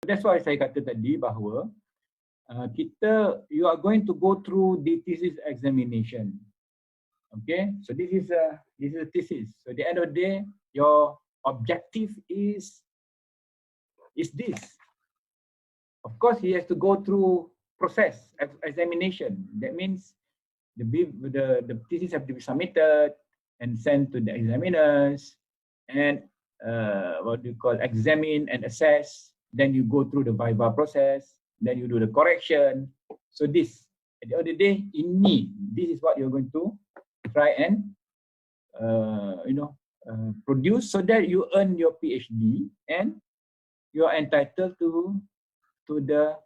That's why saya kata tadi bahawa you are going to go through the thesis examination. Okay, so this is a thesis. So at the end of the day, your objective is this. Of course, he has to go through process examination. That means the thesis have to be submitted and sent to the examiners and examine and assess. Then you go through the viva process. Then you do the correction. So this, at the end of the day, this is what you're going to try and produce so that you earn your PhD and you are entitled to the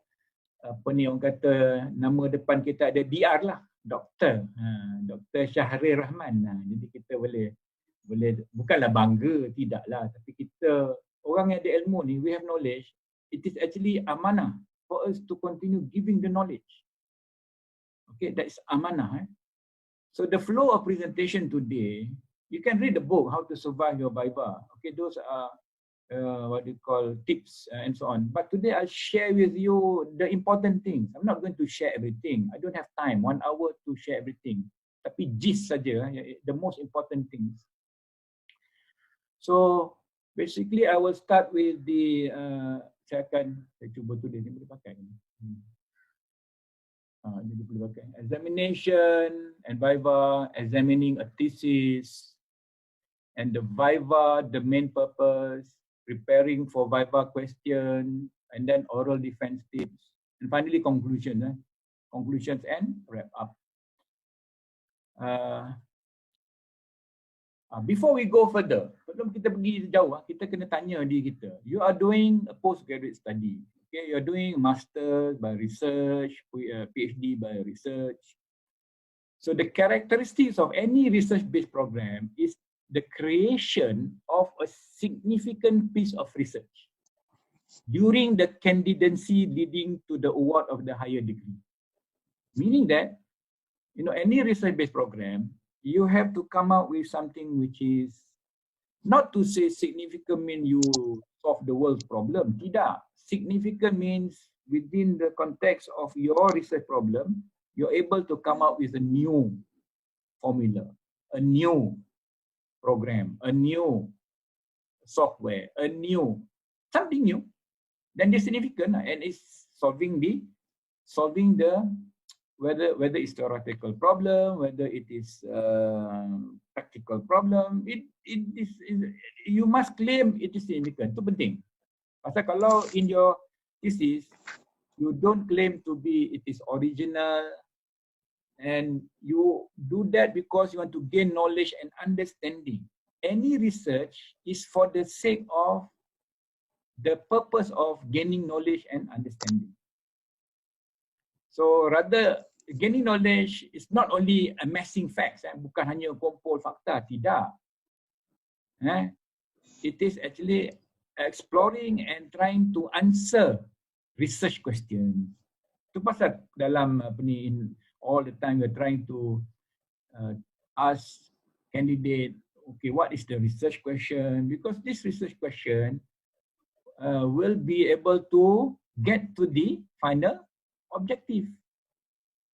apa ni orang kata nama depan kita ada DR lah, doktor. Dr. Syahril Rahman. Jadi kita boleh bukanlah bangga, tidaklah, tapi kita orang yang ada ilmu ni, we have knowledge, it is actually amanah for us to continue giving the knowledge. Okay, that is amanah. So the flow of presentation today, you can read the book, How to Survive Your Viva. Okay, those are tips and so on. But today I'll share with you the important things. I'm not going to share everything. I don't have time, 1 hour to share everything. Tapi gist saja, the most important things. So basically I will start with the, saya cuba tulis ni boleh pakai. Jadi boleh pakai. Examination and viva, examining a thesis, and the viva, the main purpose, preparing for viva question, and then oral defense tips, and finally conclusions and wrap up. Before we go further, sebelum kita pergi jauh, kita kena tanya diri kita. You are doing a postgraduate study. Okay, you are doing master's by research, PhD by research. So the characteristics of any research-based program is the creation of a significant piece of research during the candidacy leading to the award of the higher degree. Meaning that, any research-based program, you have to come up with something which is, not to say significant means you solve the world's problem. Tidak. Significant means within the context of your research problem, you're able to come up with a new formula, a new program, a new software, something new. Then it's significant and it's solving the whether it's theoretical problem, whether it is practical problem. You must claim it is significant. Itu penting. Pasal kalau in your thesis you don't claim to be it is original, and you do that because you want to gain knowledge and understanding. Any research is for the sake of the purpose of gaining knowledge and understanding. So rather, gaining knowledge is not only amassing facts, bukan hanya kumpul fakta, tidak. It is actually exploring and trying to answer research questions. Itu pasal dalam all the time we're trying to ask candidate, okay, what is the research question? Because this research question will be able to get to the final objective.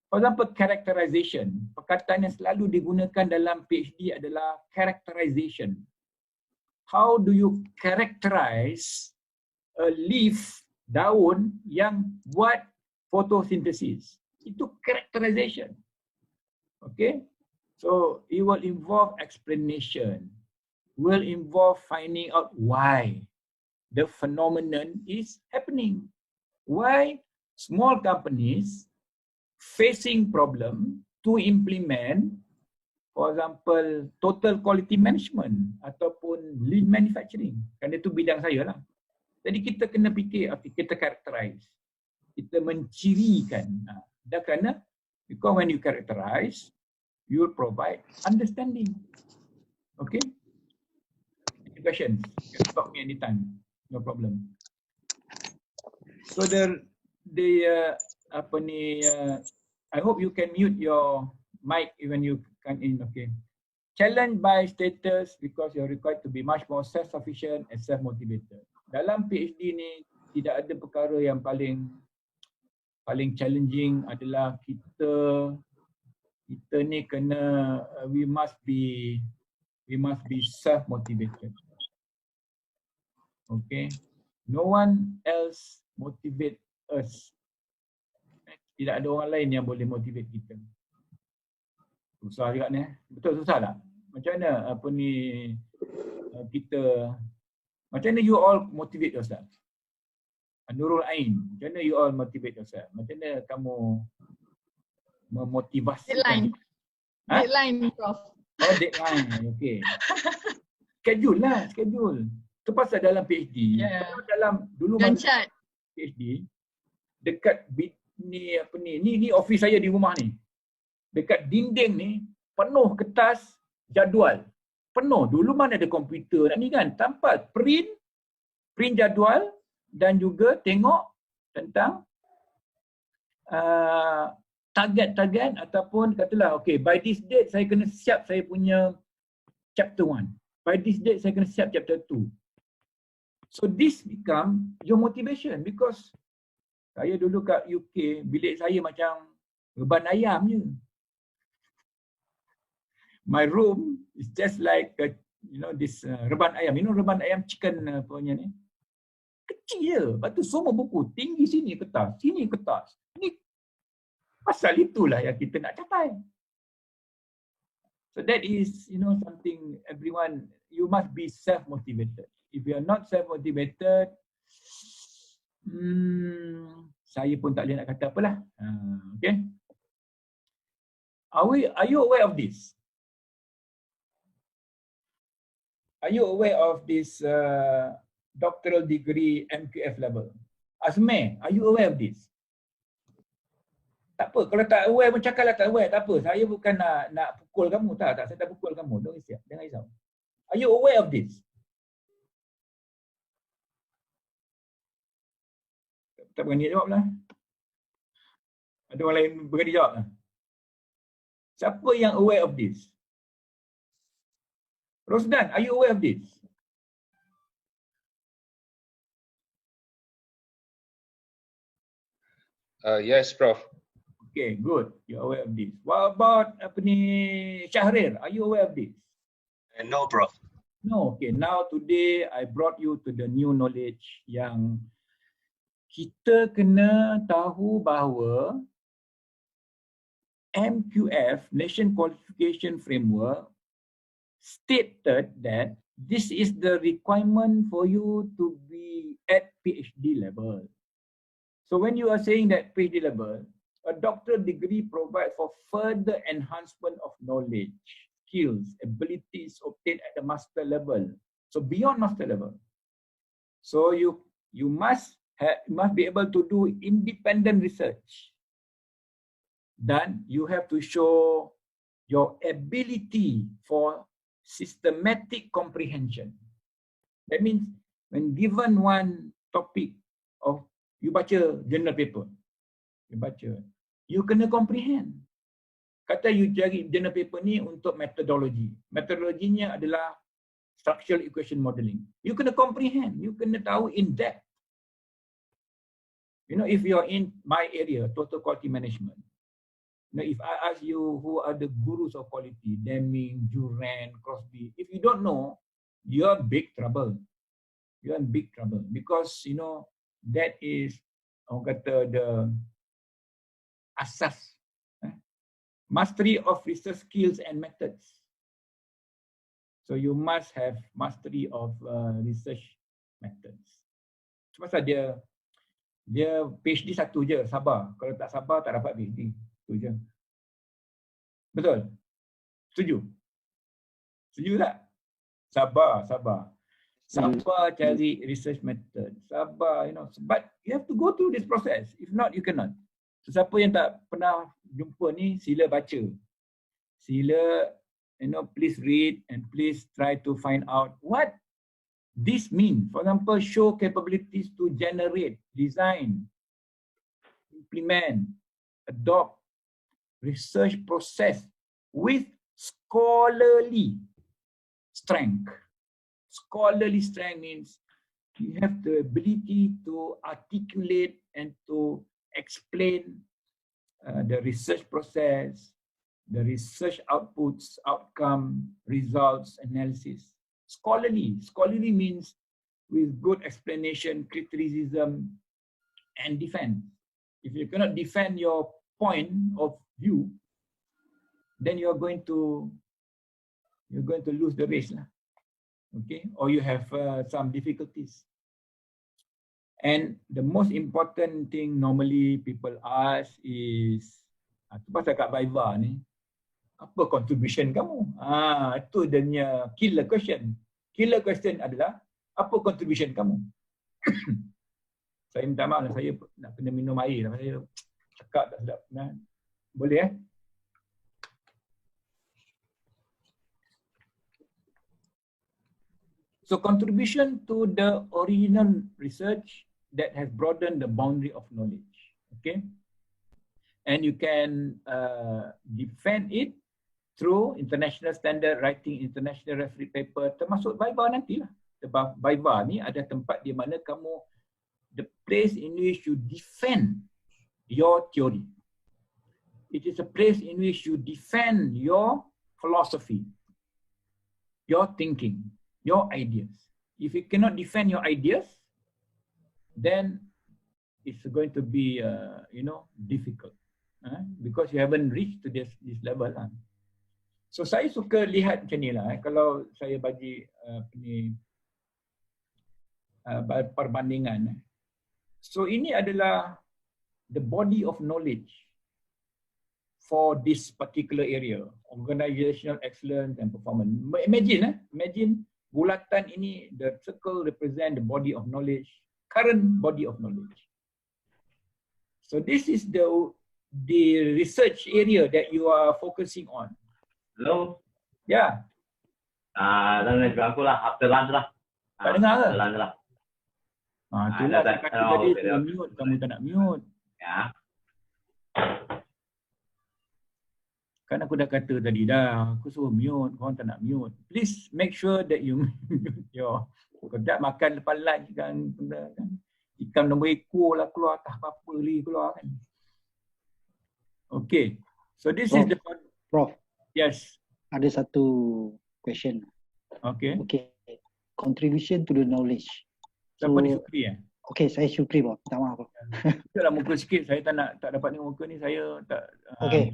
For example, characterization. Perkataan yang selalu digunakan dalam PhD adalah characterization. How do you characterize a leaf, daun yang buat photosynthesis? Itu characterization. Okay? So it will involve explanation, will involve finding out why the phenomenon is happening. Why small companies facing problem to implement, for example, total quality management ataupun lean manufacturing. Kerana itu bidang saya lah. Jadi kita kena fikir, okay, kita characterize, kita mencirikan. Dan kerana, because when you characterize, you will provide understanding. Okay? Any questions? You can stop me anytime. No problem. So I hope you can mute your mic when you come in. Okay. Challenged by status because you're required to be much more self-sufficient and self-motivated. Dalam PhD ni, tidak ada perkara yang paling challenging adalah kita ni kena we must be self motivated. Okay, no one else motivate us. Tidak ada orang lain yang boleh motivate kita. Susah juga ni. Betul susah tak? Macam mana apa ni kita, macam mana you all motivate yourself? Nurul Ain, macam mana you all motivate yourself? Macam mana kamu memotivasi? Deadline. Deadline, Prof. Oh, deadline. Okay. Schedule lah, schedule. Itu pasal dalam PhD. Kalau dalam dulu masa PhD dekat ni apa ni office saya di rumah ni. Dekat dinding ni penuh kertas jadual. Penuh. Dulu mana ada komputer ni kan? Tampal print jadual dan juga tengok tentang target ataupun katalah okay, by this date saya kena siap saya punya chapter 1. By this date saya kena siap chapter 2. So this become your motivation because saya dulu kat UK, bilik saya macam reban ayam je. My room is just like this reban ayam. You know reban ayam chicken punya ni. Kecil je. Lepas tu semua buku tinggi sini kertas, sini kertas. Ni pasal itulah yang kita nak capai. So that is something everyone, you must be self motivated. If you are not self motivated, saya pun tak boleh nak kata apalah. Okay. Are you aware of this? Are you aware of this doctoral degree MQF level? Asme, are you aware of this? Tak apa, kalau tak aware pun cakaplah tak aware, tak apa. Saya bukan nak pukul kamu, tak, saya tak pukul kamu. Jangan risau. Are you aware of this? Tak berani jawab lah. Ada orang lain berani jawab lah. Siapa yang aware of this? Rosdan, are you aware of this? Yes, Prof. Okay, good. You're aware of this. What about Syahrir? Are you aware of this? No, Prof. No. Okay, now today I brought you to the new knowledge yang kita kena tahu bahawa MQF, Nation Qualification Framework, stated that this is the requirement for you to be at PhD level. So when you are saying that PhD level, a doctoral degree provides for further enhancement of knowledge, skills, abilities obtained at the master level. So beyond master level. So you must be able to do independent research. Then you have to show your ability for systematic comprehension. That means when given one topic of you baca journal paper, you kena comprehend. Kata you cari journal paper ni untuk metodologi. Metodologinya adalah structural equation modeling. You kena comprehend, you kena tahu in depth. If you're in my area, total quality management, if I ask you who are the gurus of quality, Deming, Duran, Crosby, if you don't know, you're in big trouble. You're in big trouble because that is orang kata the asas, mastery of research skills and methods. So you must have mastery of research methods. Sebab dia PhD satu je, sabar. Kalau tak sabar tak dapat PhD. Itu je. Betul? Setuju? Setuju tak? Sabar. Sabar cari research method. Sabar, But you have to go through this process. If not, you cannot. So, siapa yang tak pernah jumpa ni, sila baca. Sila, please read and please try to find out what this means. For example, show capabilities to generate, design, implement, adopt research process with scholarly strength. Scholarly strength means You have the ability to articulate and to explain the research process, the research outputs, outcome, results, analysis. Scholarly means with good explanation, criticism, and defense. If you cannot defend your point of view, then you're going to lose the race, okay? Or you have some difficulties. And the most important thing normally people ask is, tu pasal kat Viva ni, apa contribution kamu? Itu dia punya killer question. Killer question adalah, apa contribution kamu? Saya minta maaf, saya nak kena minum air. Saya cakap tak sedap. Boleh So contribution to the original research that has broadened the boundary of knowledge, okay? And you can defend it through international standard writing, international referee paper, termasuk Viva nantilah. Sebab Viva ni ada tempat di mana kamu, the place in which you defend your theory. It is a place in which you defend your philosophy, your thinking, your ideas. If you cannot defend your ideas, then it's going to be, difficult, because you haven't reached to this level. So saya suka lihat macam ni lah. Kalau saya bagi perbandingan. So ini adalah the body of knowledge for this particular area, organizational excellence and performance. Imagine bulatan ini, the circle represent the body of knowledge, current body of knowledge. So this is the research area that you are focusing on. Hello? Ya. Dan juga aku lah, after lunch lah. Tak dengar ke? After lunch lah. Itulah saya kata tadi, mute, kamu tak nak mute. Ya. Kan aku dah kata tadi dah, aku suruh mute, korang tak nak mute. Please make sure that you mute your, kedap makan lepas lunch kan, ikan nombor ekor lah keluar, tak apa-apa lagi keluar kan. Okay, so this is the... Prof. Yes. Ada satu question. Okay. Okay, contribution to the knowledge. Siapa ni Syukri Okay, saya Syukri, Prof. Tak maaf, Prof. Tengoklah muka sikit, saya tak dapat tengok muka ni, saya tak... Okay.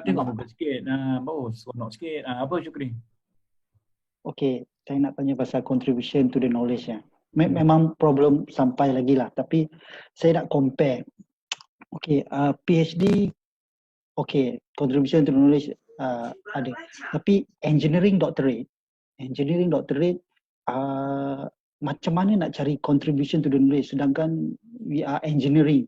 Tengok muka sikit, baru seronok sikit. Apa Syukri? Okay, saya nak tanya pasal contribution to the knowledge ya. Memang problem sampai lagi lah, tapi saya nak compare. Okay, PhD, okay, contribution to the knowledge ada. Tapi engineering doctorate, macam mana nak cari contribution to the knowledge sedangkan we are engineering,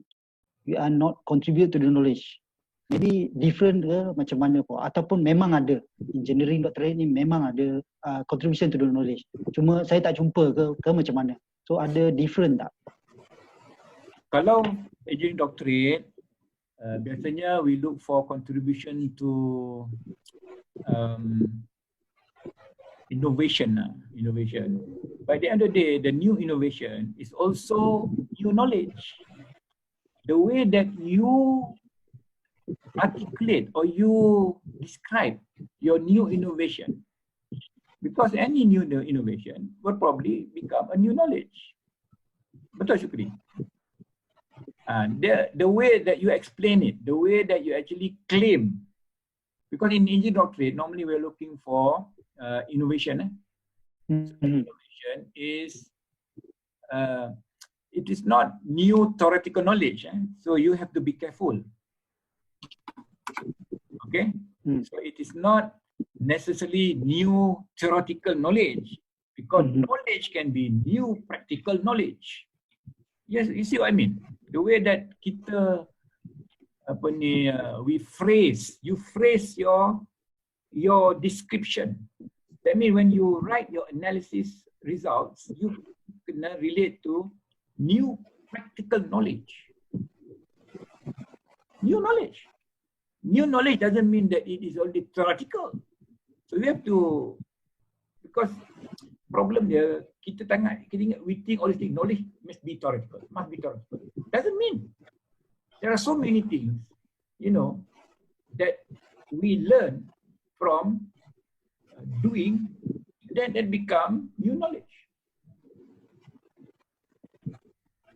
we are not contribute to the knowledge. Jadi different ke macam mana pun, ataupun memang ada engineering doctorate ni memang ada contribution to the knowledge, cuma saya tak jumpa ke macam mana. So ada different tak? Kalau engineering doctorate, biasanya we look for contribution to innovation. By the end of the day, the new innovation is also new knowledge. The way that you articulate or you describe your new innovation, because any new innovation will probably become a new knowledge. Betul Syukri? The way that you explain it, the way that you actually claim, because in engineering doctorate, normally we're looking for innovation. So innovation is, it is not new theoretical knowledge. So you have to be careful. Okay? So it is not necessarily new theoretical knowledge, because knowledge can be new practical knowledge. Yes, you see what I mean? The way that kita we phrase, you phrase your description. That means when you write your analysis results, you can relate to new practical knowledge. New knowledge. New knowledge doesn't mean that it is only theoretical. So we have to, because problem dia, kita ingat we think all these things, knowledge must be theoretical. Doesn't mean. There are so many things, you know, that we learn from doing, then that become new knowledge.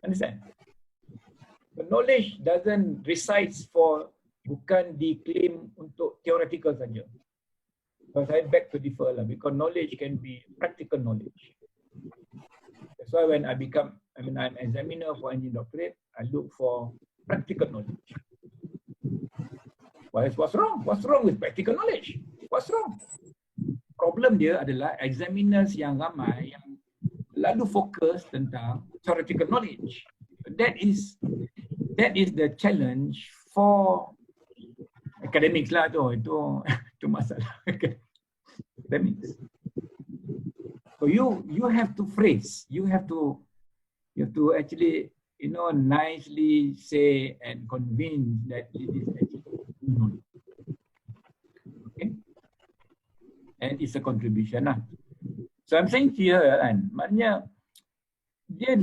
Understand? The knowledge doesn't reside for, bukan diklaim untuk theoretical saja. Because I beg to differ lah, because knowledge can be practical knowledge. That's why when I'm examiner for engineering doctorate, I look for practical knowledge. What's wrong? What's wrong with practical knowledge? What's wrong? Problem dia adalah examiners yang ramai yang lalu fokus tentang theoretical knowledge. That is the challenge for academics lah tu. Itu masalah academics. So you have to phrase, you have to actually, you know, nicely say and convince that it is actually knowledge. Okay, and it's a contribution lah. So I'm saying here kan, maknanya dia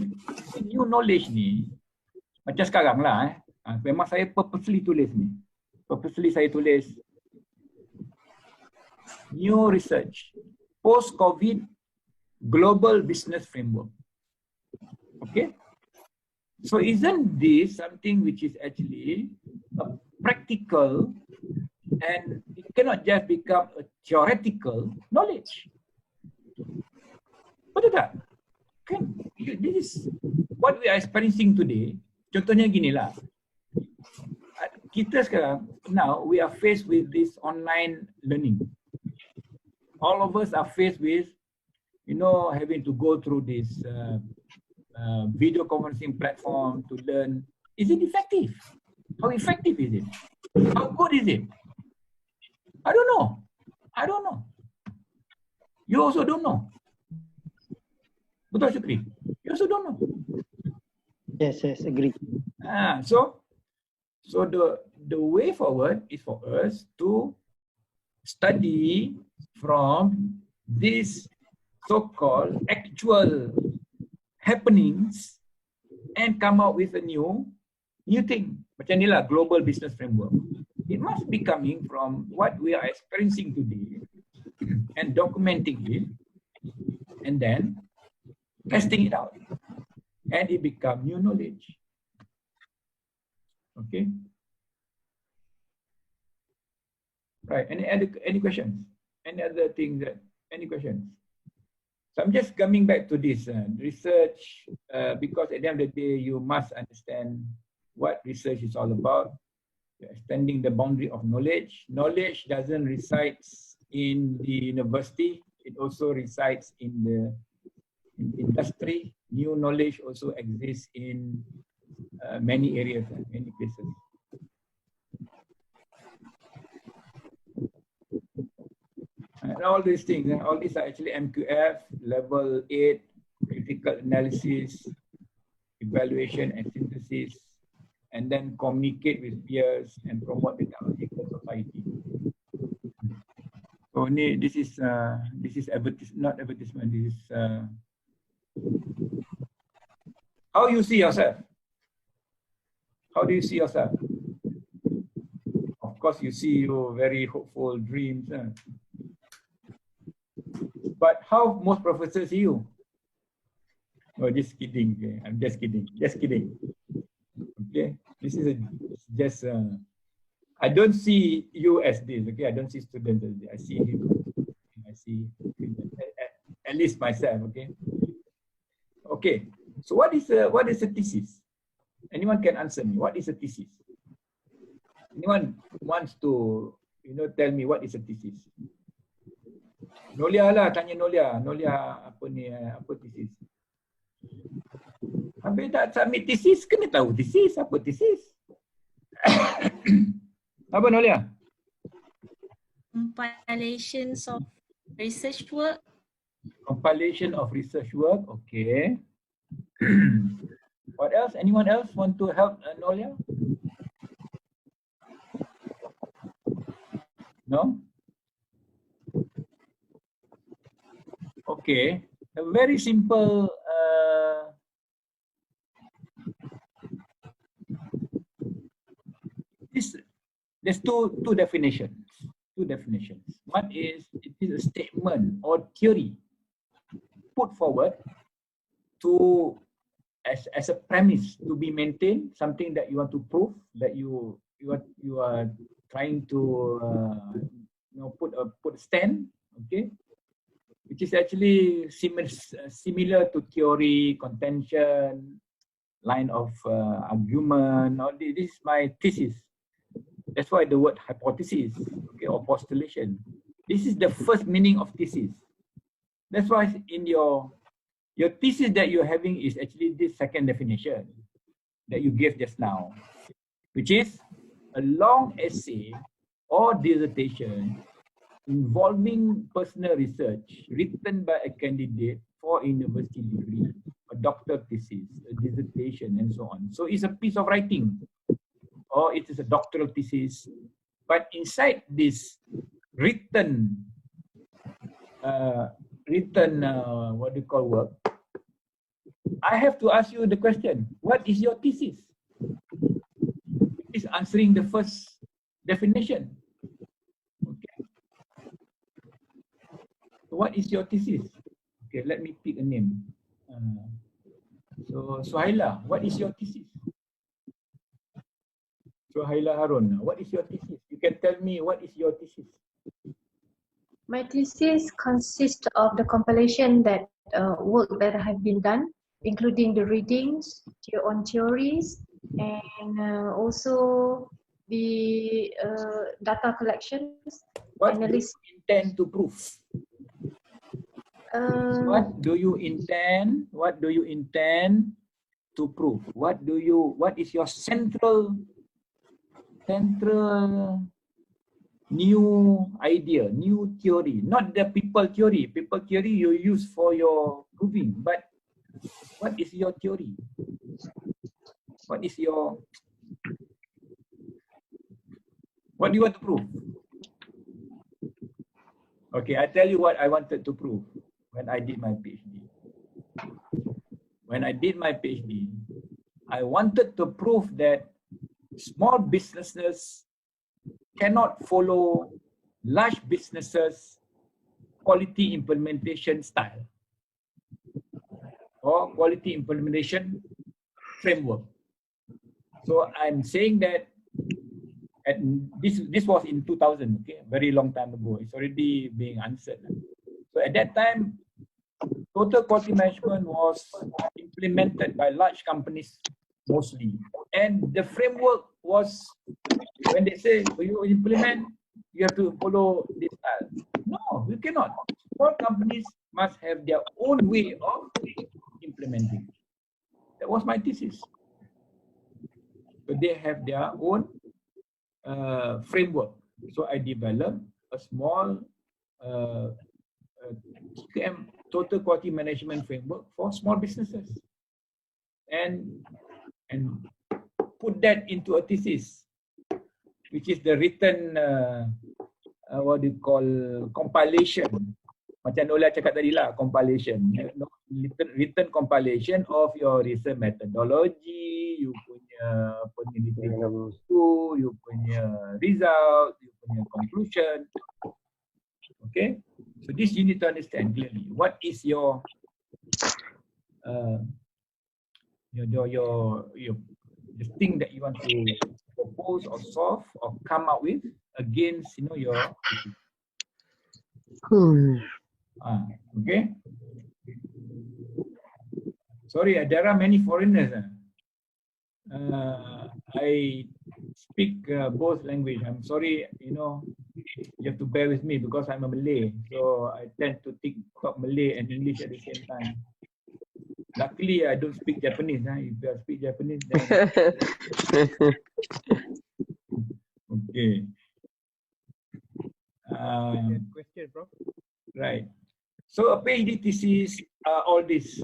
new knowledge ni macam sekarang lah memang saya purposely tulis ni. Purposely saya tulis new research post-COVID global business framework. Okay? So isn't this something which is actually a practical, and it cannot just become a theoretical knowledge? Betul tak? Kan? This is what we are experiencing today. Contohnya ginilah. Kita sekarang, now we are faced with this online learning. All of us are faced with, you know, having to go through this video conferencing platform to learn. Is it effective? How effective is it? How good is it? I don't know. You also don't know. Betul, Syukri? You also don't know. Yes, agree. So the way forward is for us to study from these so-called actual happenings and come out with a new thing. Macam ni lah, global business framework. It must be coming from what we are experiencing today and documenting it, and then testing it out, and it become new knowledge. Okay. Right. Any questions? Any other things any questions? So I'm just coming back to this research because at the end of the day, you must understand what research is all about. You're extending the boundary of knowledge. Knowledge doesn't reside in the university. It also resides in the industry. New knowledge also exists in many areas and many places. And all these things, all these are actually MQF, level 8, critical analysis, evaluation and synthesis, and then communicate with peers and promote the ethical society. So this is not advertisement. This is how you see yourself. How do you see yourself? Of course, you see your very hopeful dreams. But how most professors see you? Oh, just kidding. Okay. I'm just kidding. Just kidding. Okay. This is just. I don't see you as this. Okay. I don't see students as this. I see him. I see at least myself. Okay. Okay. So what is a thesis? Anyone can answer me. What is a thesis? Anyone wants to, tell me what is a thesis? Nolia lah, tanya Nolia. Nolia, apa thesis? Habis tak submit thesis, kena tahu thesis. Apa thesis? Apa Nolia? Compilations of research work. Compilation of research work, okay. What else? Anyone else want to help Nolia? No? Okay. a very simple there's two definitions. One is it is a statement or theory put forward to as a premise to be maintained, something that you want to prove, that you are trying to put a stand, okay, which is actually similar to theory, contention, line of argument. Or this is my thesis. That's why the word hypothesis, okay, or postulation. This is the first meaning of thesis. That's why in your thesis that you're having is actually this second definition that you gave just now, which is a long essay or dissertation involving personal research written by a candidate for a university degree, a doctoral thesis, a dissertation, and so on. So it's a piece of writing, or it is a doctoral thesis. But inside this written what do you call work, I have to ask you the question, what is your thesis? It is answering the first definition. Okay. What is your thesis? Okay, let me pick a name. So Suhaila, what is your thesis? Suhaila Harun, what is your thesis? You can tell me what is your thesis? My thesis consists of the compilation that work that have been done, including the readings on theories and also the data collections. What do you intend to prove? What do you intend to prove? What is your central new idea, new theory? Not the people theory. People theory you use for your proving, but what is your theory? What do you want to prove? Okay, I tell you what I wanted to prove when I did my PhD. When I did my PhD, I wanted to prove that small businesses cannot follow large businesses' quality implementation style or quality implementation framework. So I'm saying that this was in 2000, okay, very long time ago. It's already being answered. So at that time, total quality management was implemented by large companies mostly, and the framework was, when they say you implement, you have to follow this style. No, you cannot. Small companies must have their own way of implementing. That was my thesis. So they have their own framework. So I developed a small TQM, total quality management framework for small businesses, and put that into a thesis, which is the written what do you call, compilation. Macam Nola cakap tadi lah, compilation, written compilation of your research methodology, you punya penelitian itu, you punya result, you punya conclusion. Okay, so this you need to understand clearly. What is your the thing that you want to propose or solve or come up with against, you know, your okay. Sorry, there are many foreigners. I speak both language. I'm sorry, you know, you have to bear with me because I'm a Malay, so I tend to talk Malay and English at the same time. Luckily, I don't speak Japanese. If I speak Japanese, then okay. Question, Prof. Right. So a PhD thesis are all this,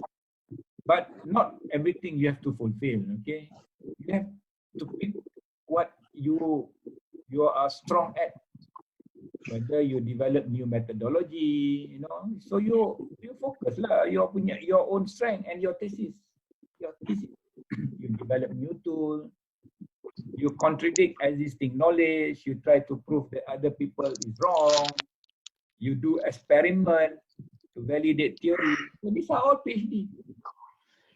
but not everything you have to fulfill. Okay, you have to pick what you are strong at. whether you develop new methodology, you know. So you focus lah your own strength and your thesis. You develop new tool, you contradict existing knowledge, you try to prove that other people is wrong, you do experiment to validate theory. So these are all PhD.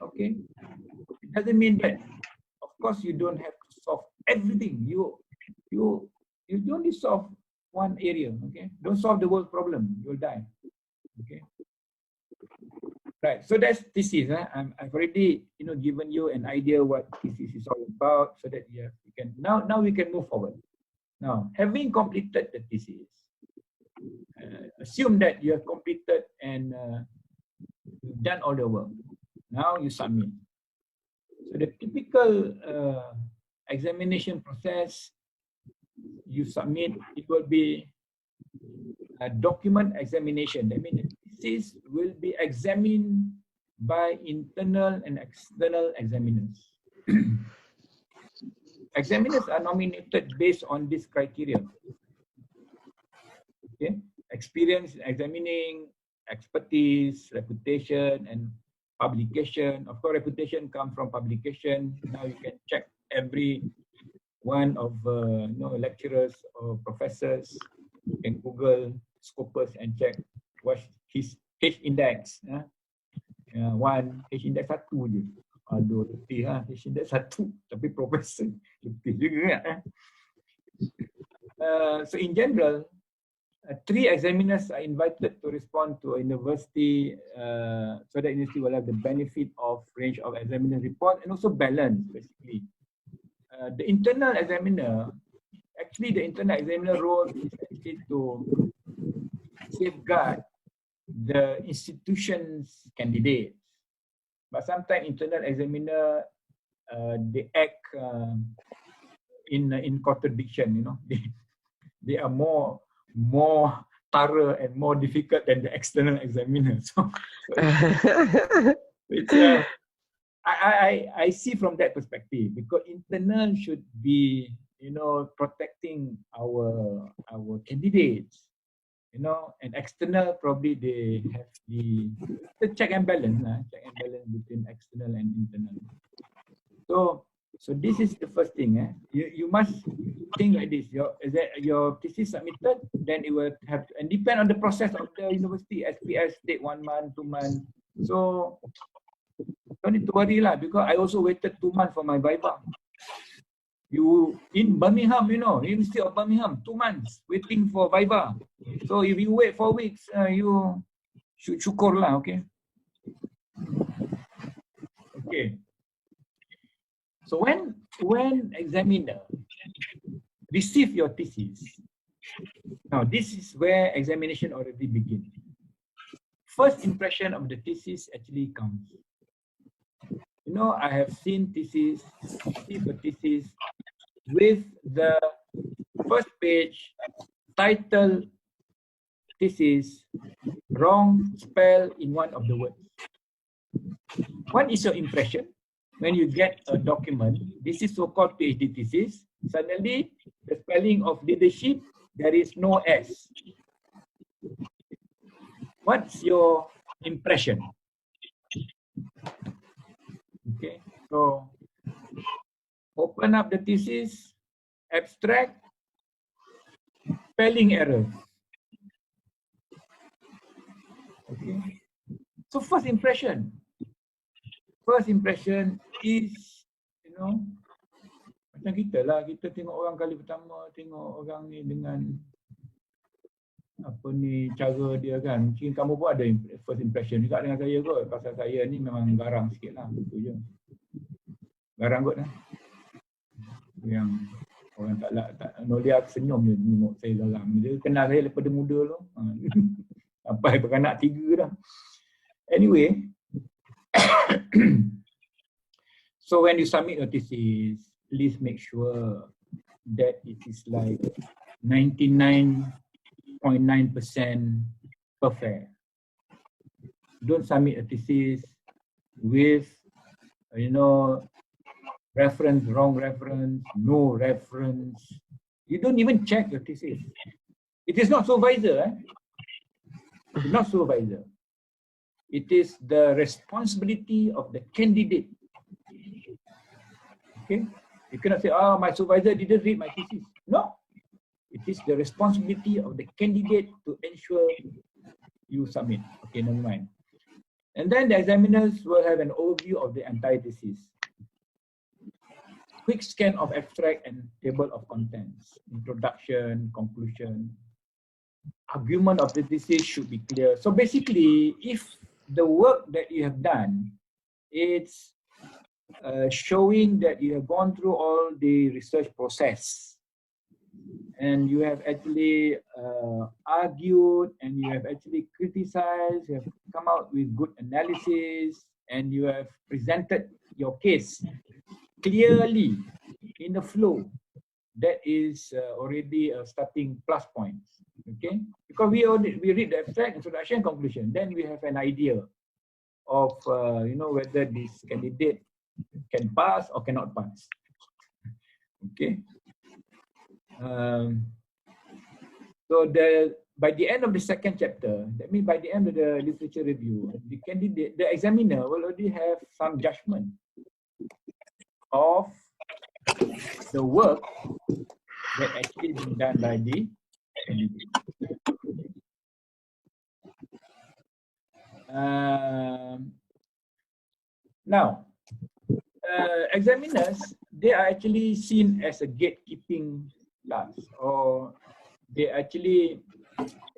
Okay, it doesn't mean that, of course, you don't have to solve everything. You only solve one area. Okay, don't solve the world problem, you'll die. Okay, right. So that's thesis. I've already given you an idea what thesis is all about, so that you can now we can move forward. Now, having completed the thesis, assume that you have completed and you've done all the work. Now you submit. So the typical examination process, you submit, it will be a document examination. That means the thesis will be examined by internal and external examiners. Examiners are nominated based on this criteria. Okay, experience in examining, expertise, reputation, and publication. Of course, reputation comes from publication. Now you can check every one of lecturers or professors. You can Google Scopus and check what's his H index. One H index 1 je. Aduh, letih H index 1 tapi profesor letih juga. So in general, 3 examiners are invited to respond to a university, so that university will have the benefit of range of examiner report and also balance, basically. The internal examiner, the internal examiner role is actually to safeguard the institution's candidates. But sometimes internal examiner, they act in contradiction, they are more thorough and more difficult than the external examiner. So it's, I see from that perspective, because internal should be, protecting our candidates, and external probably they have the check and balance between external and internal. So this is the first thing. You must think like this. Your thesis submitted, then it will have to, and depend on the process of the university. SPS take 1 month, 2 months. So don't need to worry lah, because I also waited 2 months for my viva. You in Birmingham, University of Birmingham, 2 months waiting for viva. So if you wait 4 weeks, you should syukur lah, okay? Okay. So when examiner receive your thesis, now this is where examination already begins. First impression of the thesis actually counts. I have seen thesis, received a thesis with the first page title thesis wrong spell in one of the words. What is your impression when you get a document? This is so-called PhD thesis. Suddenly, the spelling of leadership, there is no S. What's your impression? Okay, so open up the thesis, abstract, spelling error. Okay, so first impression is, macam kita lah, kita tengok orang kali pertama, tengok orang ni dengan cara dia kan. Mungkin kamu pun ada first impression juga dengan saya kot. Pasal saya ni memang garang sikit lah, itu je. Garang kot lah. Yang orang tak dia senyum je tengok saya garang. Dia kenal saya daripada muda tu. Sampai beranak 3 dah. Anyway, so when you submit your thesis, please make sure that it is like 99.9% perfect. Don't submit a thesis with, reference, wrong reference, no reference. You don't even check your thesis. It is not supervisor. It's not supervisor. It is the responsibility of the candidate. Okay? You cannot say, oh, my supervisor didn't read my thesis. No. It is the responsibility of the candidate to ensure you submit. Okay, never mind. And then the examiners will have an overview of the entire thesis. Quick scan of abstract and table of contents, introduction, conclusion, argument of the thesis should be clear. So basically, if the work that you have done, it's showing that you have gone through all the research process and you have actually argued and you have actually criticized, you have come out with good analysis and you have presented your case clearly in the flow, that is already a starting plus points. Okay, because we read the abstract, introduction, conclusion, then we have an idea of whether this candidate can pass or cannot pass. Okay. So by the end of the second chapter, that means by the end of the literature review, the candidate, the examiner will already have some judgment of the work that actually been done by the candidate. Now, examiners, they are actually seen as a gatekeeping class, or they actually,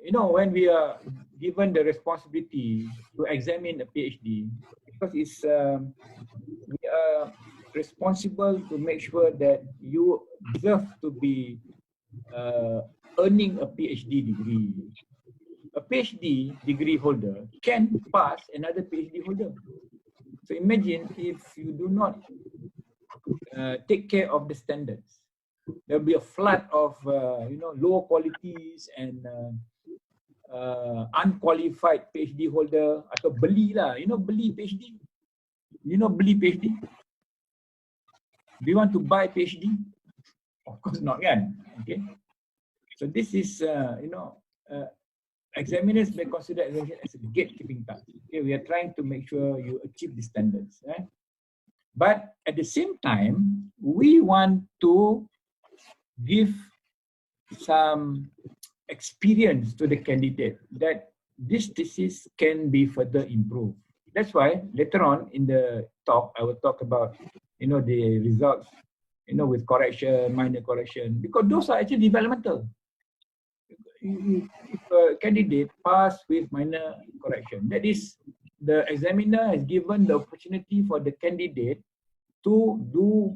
when we are given the responsibility to examine a PhD, because it's we are responsible to make sure that you deserve to be earning a PhD degree. A PhD degree holder can pass another PhD holder. So imagine if you do not take care of the standards, there will be a flood of low qualities and unqualified PhD holder atau beli lah, beli PhD. Beli PhD. Do you want to buy PhD? Of course not, kan? Okay. So this is examiners may consider examination as a gatekeeping task. Okay, we are trying to make sure you achieve the standards. But at the same time, we want to give some experience to the candidate that this thesis can be further improved. That's why later on in the talk, I will talk about the results, with correction, minor correction, because those are actually developmental. If a candidate pass with minor correction, that is, the examiner has given the opportunity for the candidate to do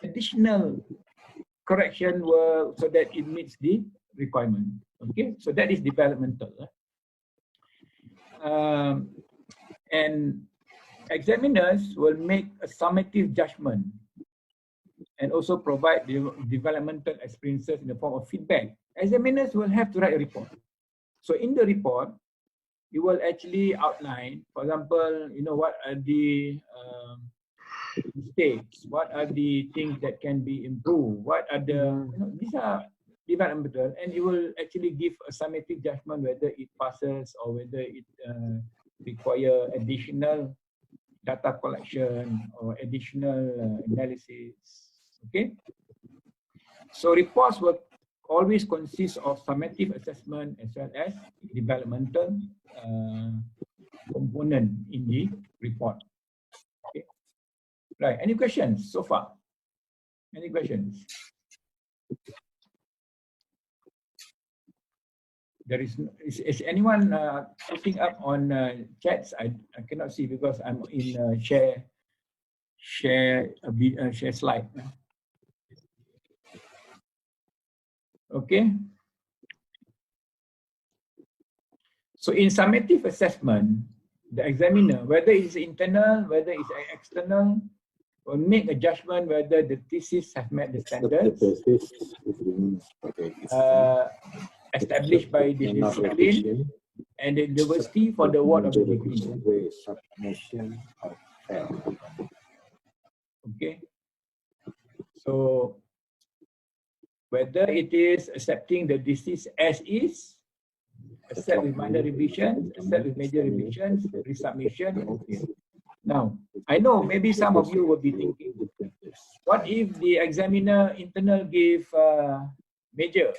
additional correction work so that it meets the requirement. Okay, so that is developmental. And examiners will make a summative judgment and also provide the developmental experiences in the form of feedback. Examiners will have to write a report. So in the report, you will actually outline, for example, what are the mistakes, what are the things that can be improved, what are the, these are developmental, and you will actually give a summative judgment whether it passes or whether it require additional data collection or additional analysis. Okay, so reports will always consist of summative assessment as well as developmental component in the report. Okay, right? Any questions so far? Any questions? There is anyone putting up on chats? I cannot see because I'm in share slide. Okay. So in summative assessment, the examiner, whether it's internal, whether it's external, will make a judgment whether the thesis have met the standards established by the discipline and the university for the award of the degree. Okay. So whether it is accepting the thesis as is, accept with minor revisions, accept with major revisions, resubmission. Okay. Now, I know maybe some of you will be thinking, what if the examiner internal give major?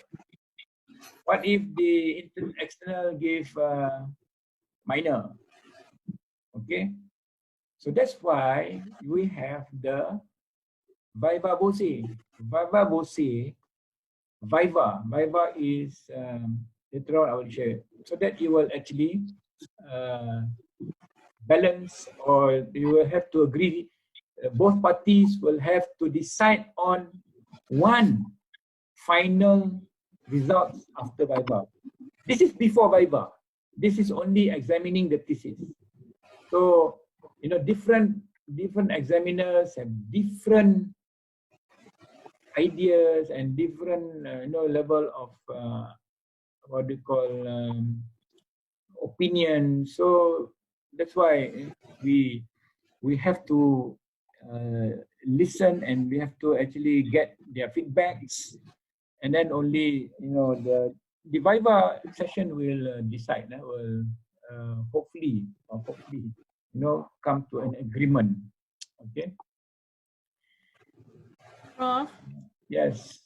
What if the external give minor? Okay. So that's why we have the Viva Voce. Viva Voce, Viva is later on I will share, so that you will actually balance, or you will have to agree, both parties will have to decide on one final result after Viva. This is before Viva. This is only examining the thesis. So, you know, different examiners have different ideas and different level of what do you call opinion. So that's why we have to listen, and we have to actually get their feedbacks, and then only the Viva session will decide. Will hopefully come to an agreement. Okay. Prof, Yes.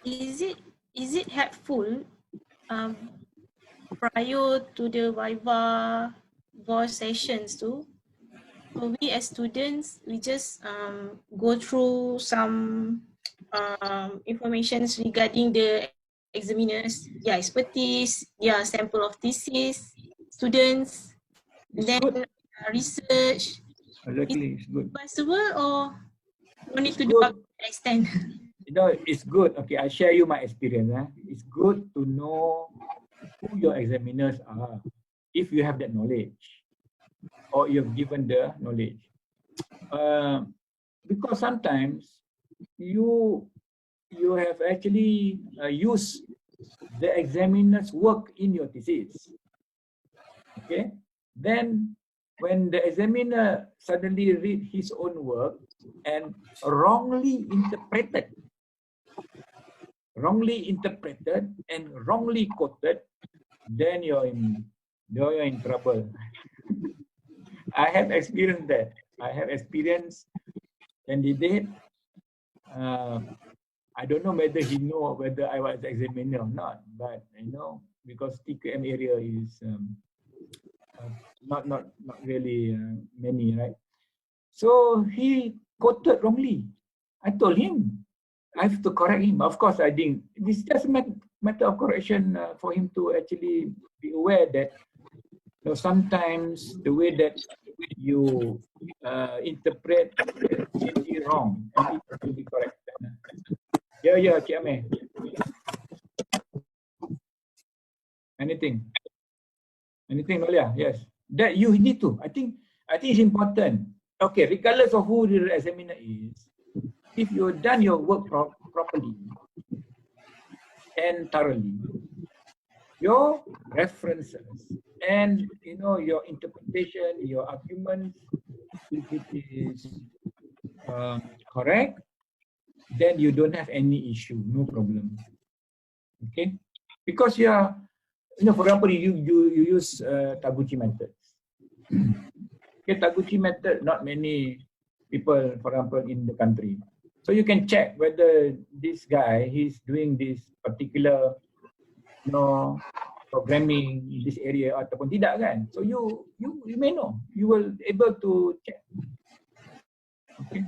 is it helpful prior to the Viva voice sessions too? So we as students, we just go through some informations regarding the examiners, their expertise, their sample of thesis, students, and then research. Exactly, it's good. Possible, or no need to do Good. up to that extent? It's good. Okay, I share you my experience. It's good to know who your examiners are, if you have that knowledge, or you've given the knowledge. Because sometimes you have actually used the examiner's work in your thesis. Okay, then when the examiner suddenly read his own work and wrongly interpreted and wrongly quoted, then you're in trouble. I have experienced that. I have experienced candidate. I don't know whether he know whether I was examiner or not, but because TQM area is not really many, right? So he quoted wrongly. I told him I have to correct him. Of course, I didn't. This is just a matter of correction for him to actually be aware that sometimes the way that you interpret may be wrong and it will be corrected. Yeah, Cik Amir. Anything, Nolia? Yes. That you need to. I think it's important. Okay, regardless of who the examiner is, if you've done your work properly and thoroughly, your references and your interpretation, your arguments, if it is correct, then you don't have any issue, no problem. Okay, because you are, for example, you use Taguchi methods. Okay, Taguchi method, not many people, for example, in the country. So you can check whether this guy, he's doing this particular, programming in this area ataupun tidak kan. So you may know, you will able to check. Okay.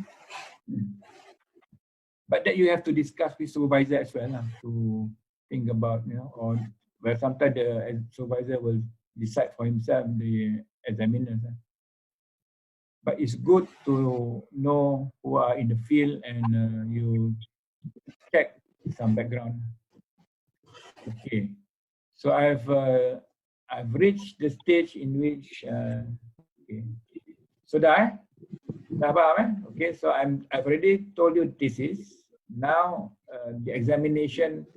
But that you have to discuss with supervisor as well to think about, or where sometimes the supervisor will decide for himself, the examiners. But it's good to know who are in the field and you check some background. Okay, so I've reached the stage in which okay. So dah faham, okay, so I've already told you thesis. Now the examination